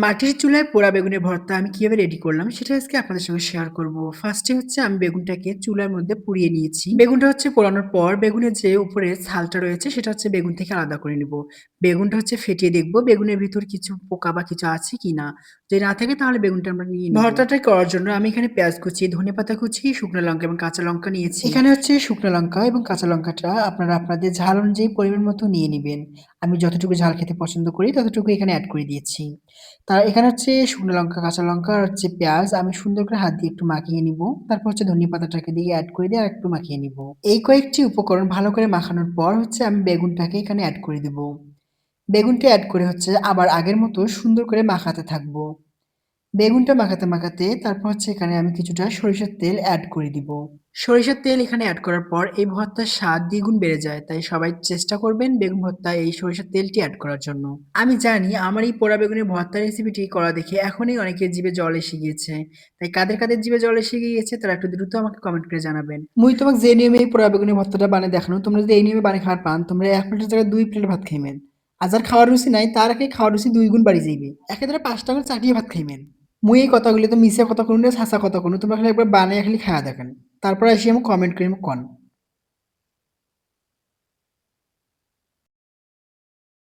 মাটির চুলায় পোড়া বেগুনের ভর্তা আমি কিভাবে রেডি করলাম সেটা আজকে আপনাদের সঙ্গে শেয়ার করব। ফার্স্টে হচ্ছে আমি বেগুনটাকে চুলার মধ্যে পুড়িয়ে নিয়েছি। বেগুনটা হচ্ছে পোড়ানোর পর বেগুনের যে উপরে ছালটা রয়েছে সেটা হচ্ছে বেগুন থেকে আলাদা করে নিব। বেগুনটা হচ্ছে ফেটিয়ে দেখব বেগুনের ভিতর কিছু পোকা বা কিছু আছে কিনা। যদি না থাকে তাহলে বেগুনটা আমরা নিয়ে নিব। ভর্তাটা করার জন্য আমি এখানে পেঁয়াজ কুচি, ধনেপাতা কুচি, শুকনো লঙ্কা এবং কাঁচা লঙ্কা নিয়েছি। এখানে হচ্ছে শুকনো লঙ্কা এবং কাঁচা লঙ্কাটা আপনারা আপনাদের ঝাল অনুযায়ী পরিমাণ মতো নিয়ে নিবেন। আমি যতটুকু ঝাল খেতে পছন্দ করি ততটুকু এখানে অ্যাড করে দিয়েছি। এখানে হচ্ছে শুকনো লঙ্কা, কাঁচা লঙ্কা আর হচ্ছে পেঁয়াজ আমি সুন্দর করে হাত দিয়ে একটু মাখিয়ে নিব। তারপর হচ্ছে ধনিয়া পাতাটাকে দিয়ে এড করে দিয়ে আরেকটু মাখিয়ে নিব। এই কয়েকটি উপকরণ ভালো করে মাখানোর পর হচ্ছে আমি বেগুনটাকে এখানে এড করে দিব। বেগুনটা এড করে হচ্ছে আবার আগের মতো সুন্দর করে মাখাতে থাকবো। বেগুনটা মাখাতে, মাখাতে তারপর হচ্ছে এখানে আমি কিছুটা সরিষার তেল এড করে দিব। সরিষার তেল এখানে এড করার পর এই ভর্তার স্বাদ দ্বিগুণ বেড়ে যায়। তাই সবাই চেষ্টা করবেন বেগুন ভর্তায় এই সরিষার তেলটি এড করার জন্য। আমি জানি আমার এই পোড়া বেগুনের ভর্তা রেসিপিটি করা দেখে এখনই অনেকের জিভে জল এসে গিয়েছে। তাই কাদের জিভে জল এসে গিয়েছে তারা একটু দ্রুত আমাকে কমেন্ট করে জানাবেন। মুই তোমাকে যে নিয়মে এই পোড়া বেগুনের ভর্তাটা বানিয়ে দেখানো, তোমরা যদি এই নিয়মে বানিয়ে খাবার পান, তোমরা ১ প্লেটের জায়গায় ২ প্লেট ভাত খাইবেন। আর যার খাওয়ার রুচি নাই তার আগে খাওয়ার রুচি ২ গুণ বাড়ি যাইবে। একেবারে ৫ টা করে চাটিয়ে ভাত খাইবেন। মুই এই কথাগুলি তো মিছা কথা কোনো না, ছাঁচা কথা কোনো, তোমরা খালি একবার বানাইয়া খালি খায়া দেখেন। তারপর এসে আমাকে কমেন্ট করে কন।